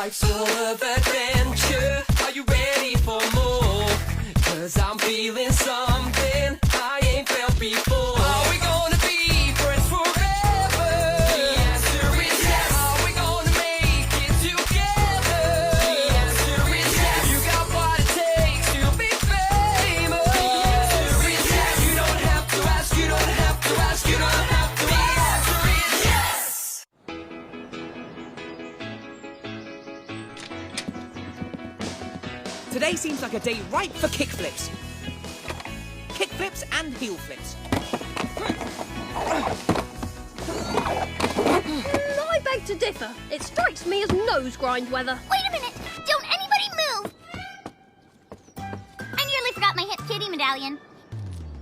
Life's full of adventure. Are you ready for more? 'Cause I'm feeling something I ain't felt before. Are we gonna be friends forever? The answer is yes. Are we gonna make it together? The answer is yes. You got what it takes to be famous. The answer is yes. You don't have to ask, you don't have to ask, you don't have to ask. The answer is yes. Today seems like a day ripe for kickflips. Kickflips and heel flips. I beg to differ. It strikes me as nose grind weather. Wait a minute! Don't anybody move! I nearly forgot my hip kitty medallion.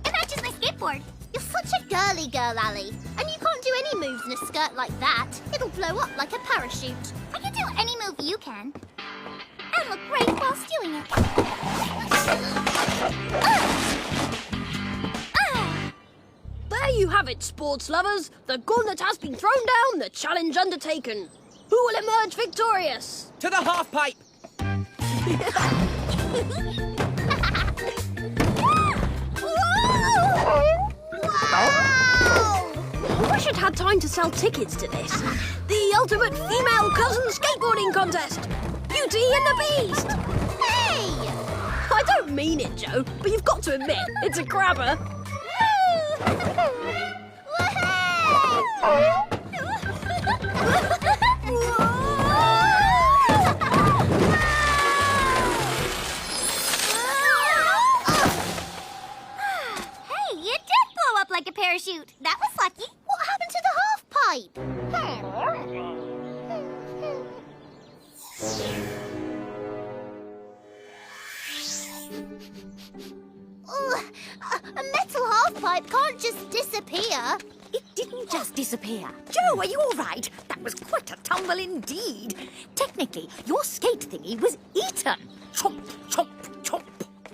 It matches my skateboard. You're such a girly girl, Ali. And you can't do any moves in a skirt like that. It'll blow up like a parachute. I can do any move you can. And look great while stealing it. There you have it, sports lovers. The gauntlet has been thrown down, the challenge undertaken. Who will emerge victorious? To the half pipe. I wish I'd had time to sell tickets to this. The ultimate female cousin skateboarding contest. Beauty and the Beast. Hey! I don't mean it, Joe, but you've got to admit, it's a grabber. Hey, it did blow up like a parachute. That was lucky. What happened to the half pipe? A metal half pipe can't just disappear. It didn't just disappear. Joe, are you all right? That was quite a tumble indeed. Technically, your skate thingy was eaten. Chomp, chomp, chomp.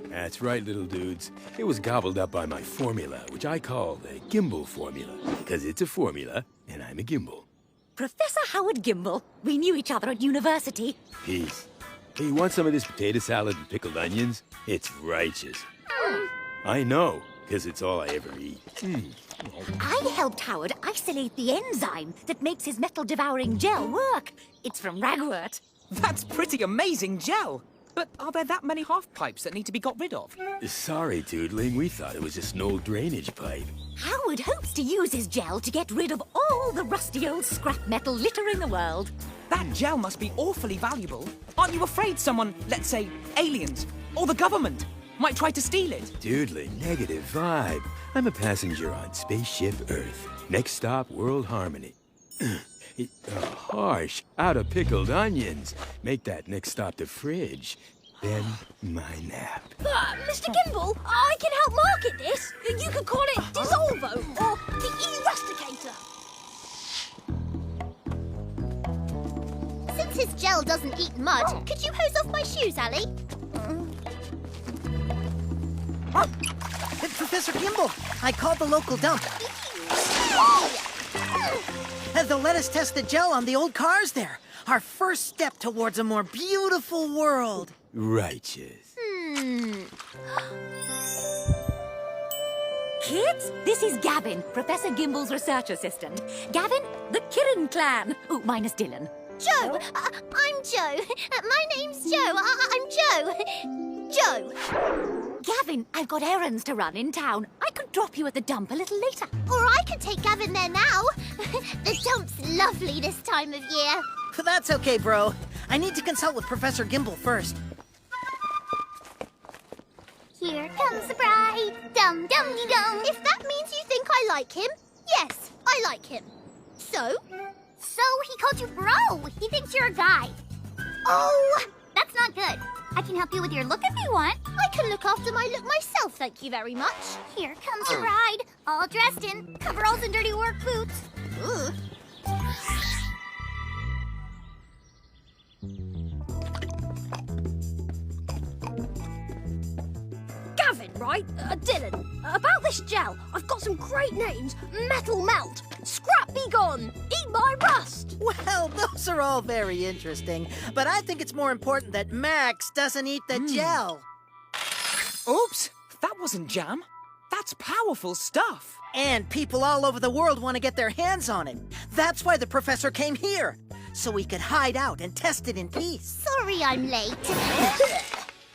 That's right, little dudes. It was gobbled up by my formula, which I call the gimbal formula. Because it's a formula, and I'm a gimbal. Professor Howard Gimble. We knew each other at university. Peace. Hey, you want some of this potato salad and pickled onions? It's righteous. I know, because it's all I ever eat. I helped Howard isolate the enzyme that makes his metal-devouring gel work. It's from ragwort. That's pretty amazing gel. But are there that many half pipes that need to be got rid of? Sorry, Toodling. We thought it was just an old drainage pipe. Howard hopes to use his gel to get rid of all the rusty old scrap metal littering the world. That gel must be awfully valuable. Aren't you afraid someone, let's say, aliens, or the government, might try to steal it? Toodling, negative vibe. I'm a passenger on Spaceship Earth. Next stop, World Harmony. Harsh, out of pickled onions. Make that next stop the fridge. Then my nap. Mr. Gimble, I can help market this. You could call it Dissolvo or the E-Rusticator. Since his gel doesn't eat mud, could you hose off my shoes, Ali? Professor Gimble, I called the local dump. They'll let us test the gel on the old cars there. Our first step towards a more beautiful world. Righteous. Kids, this is Gavin, Professor Gimble's research assistant. Gavin, the Kirin clan. Oh, minus Dylan. Joe! I'm Joe. My name's Joe. I'm Joe. Joe! Gavin, I've got errands to run in town. I could drop you at the dump a little later. Or I could take Gavin there now. The dump's lovely this time of year. That's okay, bro. I need to consult with Professor Gimble first. Here comes the bride. Dum-dum-de-dum. If that means you think I like him, yes, I like him. So? So he called you bro. He thinks you're a guy. Oh! That's not good. I can help you with your look if you want. I can look after my look myself, thank you very much. Here comes the bride, all dressed in coveralls and dirty work boots. Ugh. Gavin, right? Dylan. About this gel, I've got some great names. Metal Melt, Scrap Be Gone, Eat My Rust. Well, those are all very interesting, but I think it's more important that Max doesn't eat the gel. Oops, that wasn't jam. That's powerful stuff. And people all over the world want to get their hands on it. That's why the professor came here, so we could hide out and test it in peace. Sorry I'm late.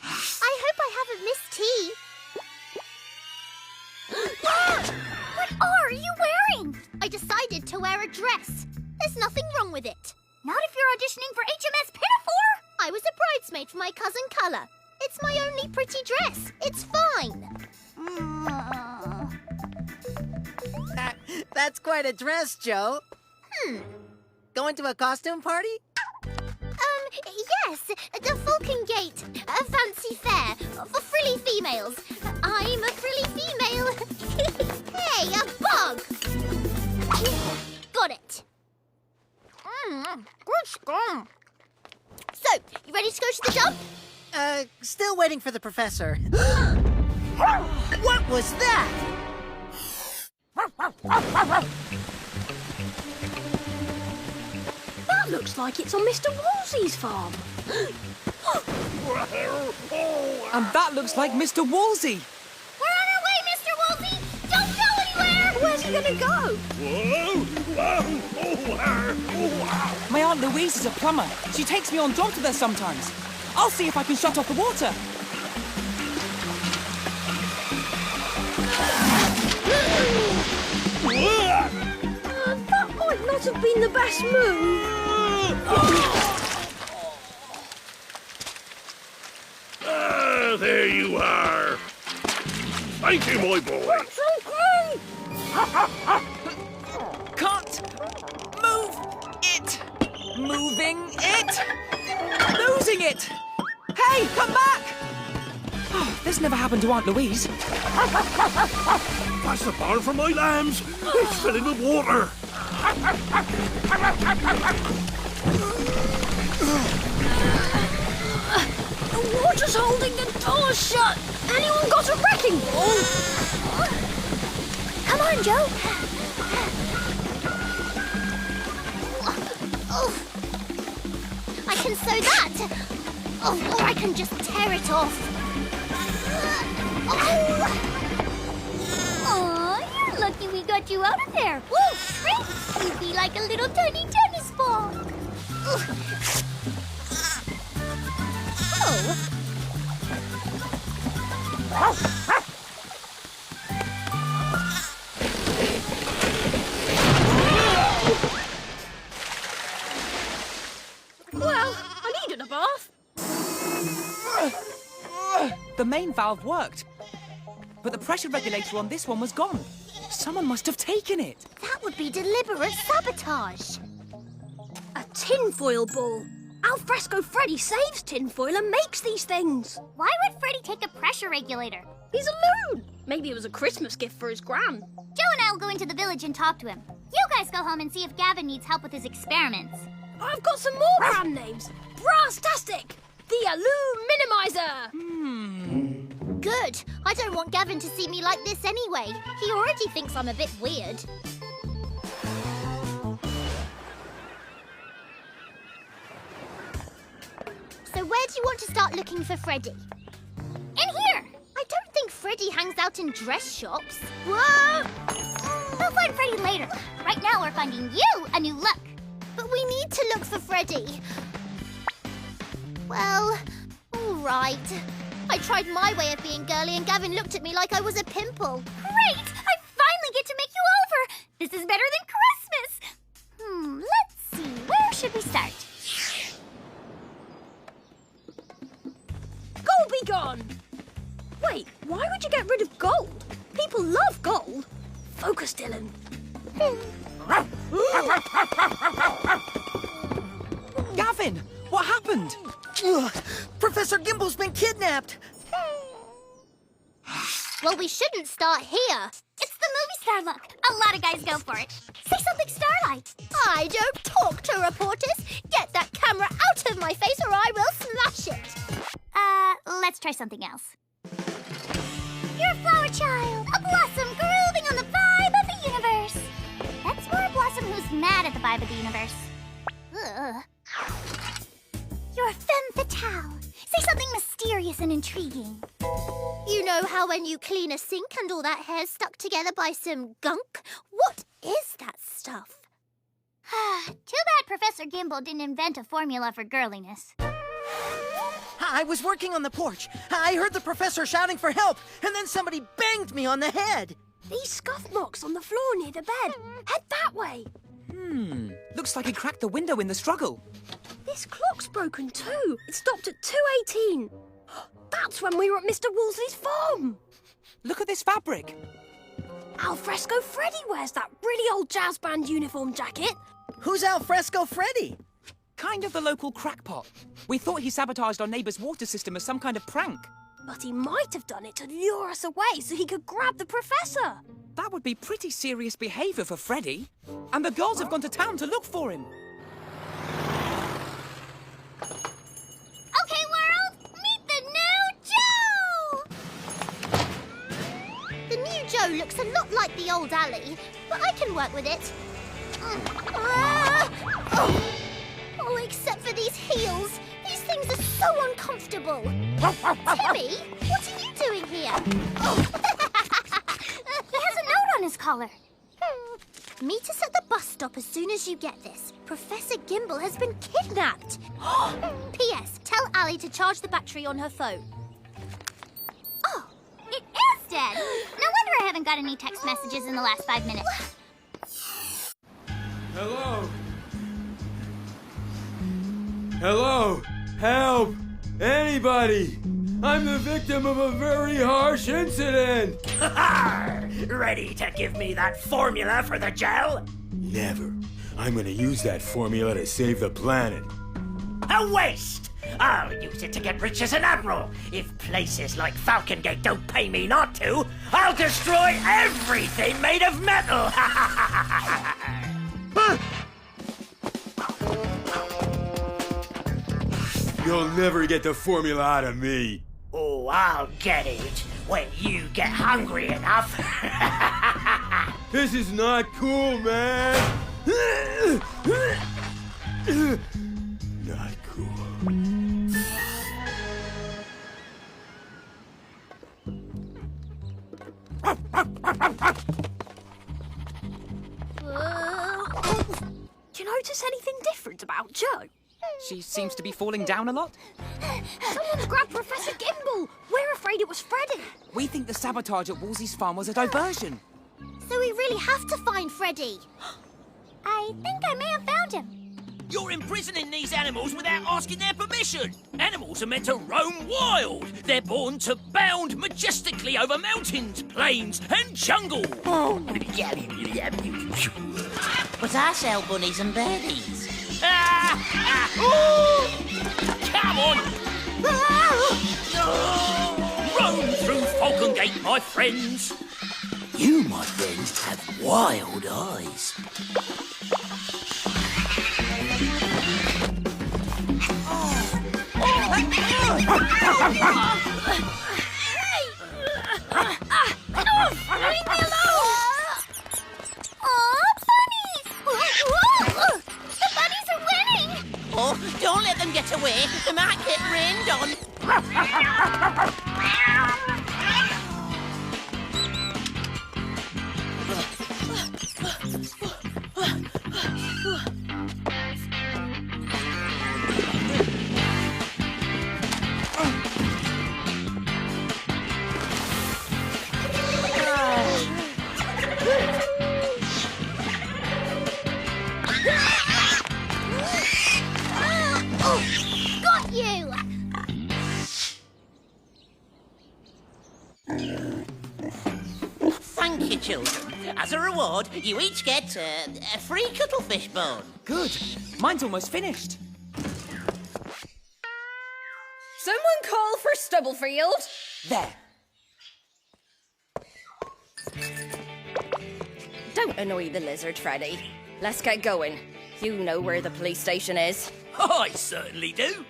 I hope I haven't missed tea. What are you wearing? I decided to wear a dress. There's nothing wrong with it. Not if you're auditioning for HMS Pinafore. I was a bridesmaid for my cousin Culler. It's my only pretty dress. It's fine. That's quite a dress, Joe. Going to a costume party? Yes, the Falcon Gate, a fancy fair for frilly females. I'm a frilly female. Hey, a bug! Got it. Good scum. So, you ready to go to the dump? Still waiting for the professor. What was that? That looks like it's on Mr. Woolsey's farm. And that looks like Mr. Woolsey. We're on our way, Mr. Woolsey. Don't go anywhere. Where's he gonna go? My Aunt Louise is a plumber. She takes me on jobs with her sometimes. I'll see if I can shut off the water. That might not have been the best move. There you are. Thank you, my boy. That's okay. Can't move it. Moving it. Losing it. Hey, come back. Oh, this never happened to Aunt Louise. That's the barn for my lambs. It's filling with water. The water's holding the door shut. Anyone got a wrecking ball? Come on, Joe. I can sew that. Or I can just tear it off. Aw, you're lucky we got you out of there. Woo, shrink! You'd be like a little tiny tennis ball. Well, I needed a bath. The main valve worked, but the pressure regulator on this one was gone. Someone must have taken it. That would be deliberate sabotage. A tinfoil ball. Alfresco Freddy saves tinfoil and makes these things. Why would Freddy take a pressure regulator? He's a loon. Maybe it was a Christmas gift for his gran. Joe and I will go into the village and talk to him. You guys go home and see if Gavin needs help with his experiments. I've got some more brand names. Brass-tastic. The Aloo Minimizer. Good. I don't want Gavin to see me like this anyway. He already thinks I'm a bit weird. So where do you want to start looking for Freddy? In here! I don't think Freddy hangs out in dress shops. Whoa! We'll find Freddy later. Right now we're finding you a new look. But we need to look for Freddy. Well, all right. I tried my way of being girly and Gavin looked at me like I was a pimple. Great! I finally get to make you over! This is better than Christmas! Let's see. Where should we start? Gold be gone. Wait, why would you get rid of gold? People love gold. Focus, Dylan. Gavin, what happened? Ugh, Professor Gimble's been kidnapped. Well, we shouldn't start here. It's the movie star look. A lot of guys go for it. Say something Starlight. I don't talk to reporters. Get that camera out of my face or I will smash it. Let's try something else. You You're a flower child, a blossom grooving on the vibe of the universe. That's more a blossom who's mad at the vibe of the universe. Ugh. You're a femme fatale. Say something mysterious and intriguing. You know how when you clean a sink and all that hair's stuck together by some gunk? What is that stuff? Too bad Professor Gimble didn't invent a formula for girliness. I was working on the porch. I heard the professor shouting for help, and then somebody banged me on the head. These scuff marks on the floor near the bed. Head that way. Looks like he cracked the window in the struggle. This clock's broken too. It stopped at 2:18. That's when we were at Mr. Wolseley's farm. Look at this fabric. Alfresco Freddy wears that really old jazz band uniform jacket. Who's Alfresco Freddy? Kind of the local crackpot. We thought he sabotaged our neighbour's water system as some kind of prank. But he might have done it to lure us away so he could grab the professor. That would be pretty serious behaviour for Freddy. And the girls have gone to town to look for him. Okay, world, meet the new Joe! The new Joe looks a lot like the old Ali, but I can work with it. Oh, except for these heels. These things are so uncomfortable. Timmy, what are you doing here? He has a note on his collar. Meet us at the bus stop as soon as you get this. Professor Gimble has been kidnapped. P.S. Tell Ali to charge the battery on her phone. Oh, it is dead. No wonder I haven't got any text messages in the last 5 minutes. Hello? Hello? Help! Anybody! I'm the victim of a very harsh incident! Ready to give me that formula for the gel? Never. I'm gonna use that formula to save the planet. A waste! I'll use it to get rich as an admiral. If places like Falcon Gate don't pay me not to, I'll destroy everything made of metal! You'll never get the formula out of me. Oh, I'll get it when you get hungry enough. This is not cool, man. Not cool. Do you notice anything different about Joe? She seems to be falling down a lot. Someone's grabbed Professor Gimble. We're afraid it was Freddy. We think the sabotage at Wolsey's farm was a diversion. So we really have to find Freddy. I think I may have found him. You're imprisoning these animals without asking their permission. Animals are meant to roam wild. They're born to bound majestically over mountains, plains, and jungle. But I sell bunnies and birdies. Come on! Roam through Falcon Gate, my friends. You, my friends, have wild eyes. Leave me alone! Aw, bunnies! The bunnies are winning! Oh, don't let them get away. They might get rained on. Got you! Thank you, children. As a reward, you each get a free cuttlefish bone. Good. Mine's almost finished. Someone call for Stubblefield. There. Don't annoy the lizard, Freddy. Let's get going. You know where the police station is. I certainly do.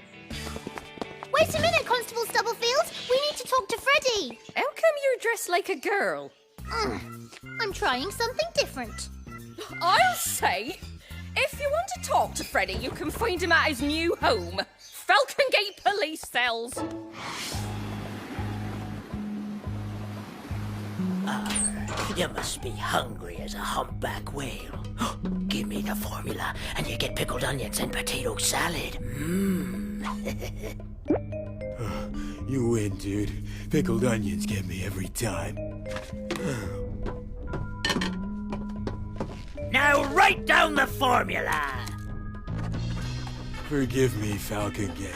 Wait a minute, Constable Stubblefield. We need to talk to Freddy. How come you're dressed like a girl? I'm trying something different. I'll say, if you want to talk to Freddy, you can find him at his new home, Falcon Gate Police Cells. You must be hungry as a humpback whale. Give me the formula, and you get pickled onions and potato salad. You win, dude. Pickled onions get me every time. Now write down the formula. Forgive me, Falcon Gate.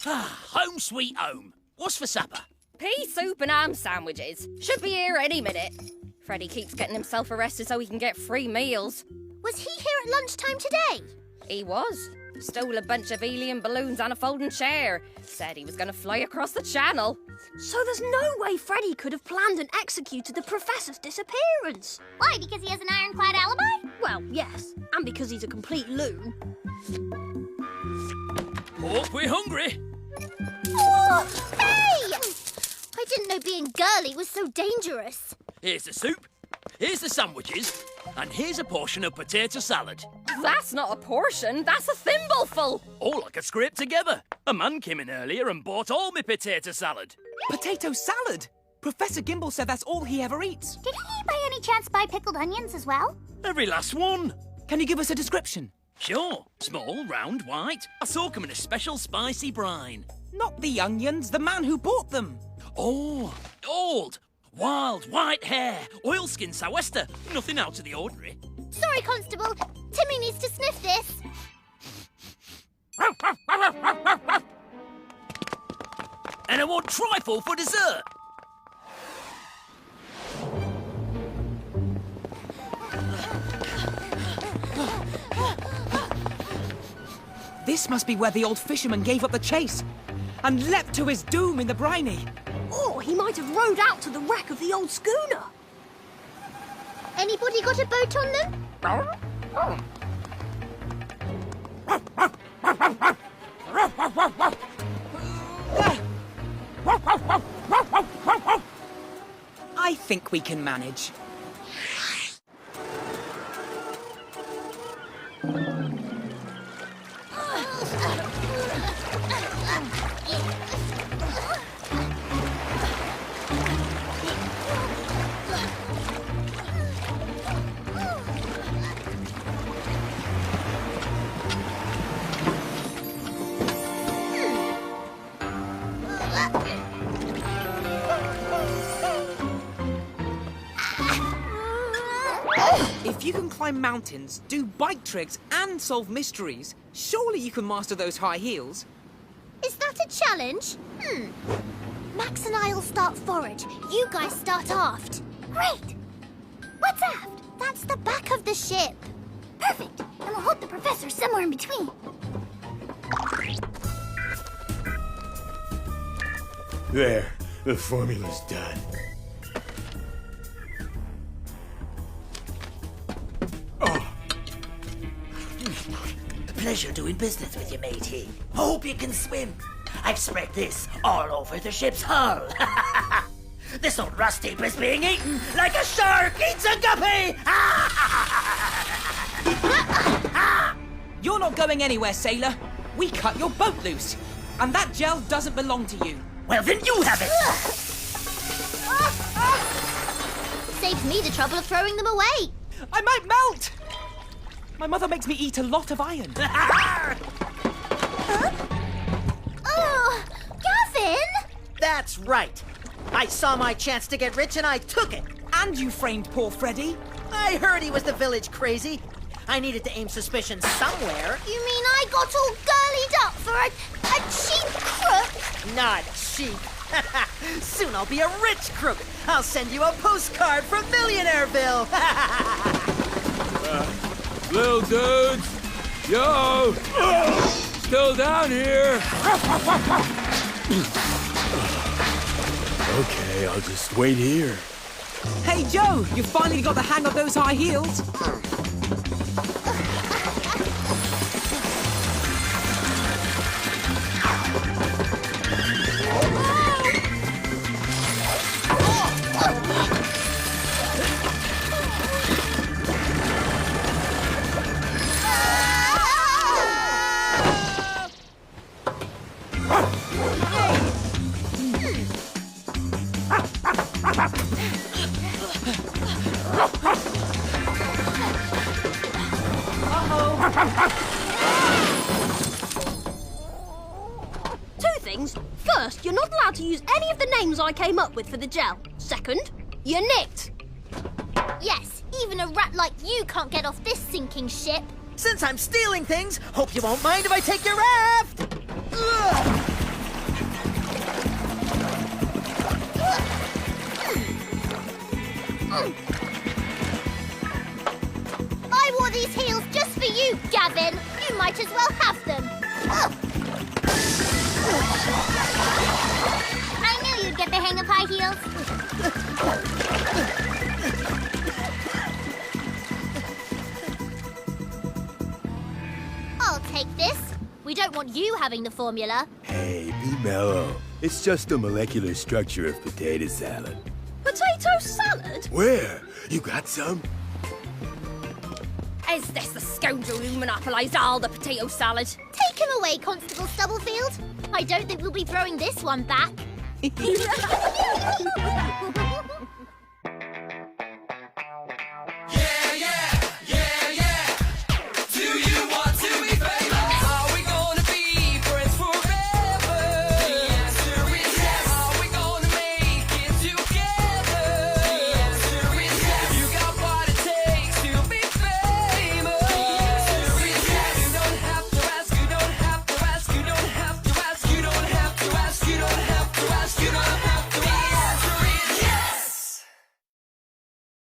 Home sweet home. What's for supper? Pea soup and ham sandwiches. Should be here any minute. Freddy keeps getting himself arrested so he can get free meals. Was he here at lunchtime today? He was. Stole a bunch of helium balloons and a folding chair. Said he was going to fly across the channel. So there's no way Freddy could have planned and executed the Professor's disappearance. Why, because he has an ironclad alibi? Well, yes, and because he's a complete loon. Hope we're hungry. Oh, hey! I didn't know being girly was so dangerous. Here's the soup, here's the sandwiches, and here's a portion of potato salad. That's not a portion, that's a thimbleful. All I could scrape together. A man came in earlier and bought all my potato salad. Potato salad? Professor Gimble said that's all he ever eats. Did he by any chance buy pickled onions as well? Every last one. Can you give us a description? Sure. Small, round, white. I soak 'em in a special spicy brine. Not the onions, the man who bought them. Oh, old, wild, white hair, oilskin sou'wester. Nothing out of the ordinary. Sorry, Constable. Timmy needs to sniff this. And I want trifle for dessert. This must be where the old fisherman gave up the chase and leapt to his doom in the briny. Or he might have rowed out to the wreck of the old schooner. Anybody got a boat on them? I think we can manage. If you can climb mountains, do bike tricks, and solve mysteries, surely you can master those high heels. Is that a challenge? Max and I'll start forward. You guys start aft. Great! What's aft? That's the back of the ship. Perfect! And we'll hold the professor somewhere in between. There, the formula's done. Pleasure doing business with you, matey. Hope you can swim. I've spread this all over the ship's hull. This old rusty was being eaten like a shark eats a guppy. You're not going anywhere, sailor. We cut your boat loose. And that gel doesn't belong to you. Well, then you have it. Saves me the trouble of throwing them away. I might melt! My mother makes me eat a lot of iron. Oh, Gavin! That's right. I saw my chance to get rich and I took it. And you framed poor Freddy. I heard he was the village crazy. I needed to aim suspicion somewhere. You mean I got all girlied up for a cheap crook? Not cheap. Soon I'll be a rich crook. I'll send you a postcard from Millionaireville. Little dudes! Yo! Still down here! Okay, I'll just wait here. Hey, Joe, you finally got the hang of those high heels. Two things. First, you're not allowed to use any of the names I came up with for the gel. Second, you're nicked. Yes, even a rat like you can't get off this sinking ship. Since I'm stealing things, hope you won't mind if I take your raft! Ugh. I wore these heels just for you, Gavin. You might as well have them. I knew you'd get the hang of high heels. I'll take this. We don't want you having the formula. Hey, be mellow. It's just the molecular structure of potato salad. Potato salad? Where? You got some? Is this the scoundrel who monopolised all the potato salad? Take him away, Constable Stubblefield. I don't think we'll be throwing this one back. Do you want to be famous? Are we gonna be friends forever? The answer is yes. Are we gonna make it together? The answer is yes. You got what it takes to be famous. The answer is yes. You don't have to ask, you don't have to ask, you don't have to ask, you don't have to ask, you don't have to ask, you don't have to ask.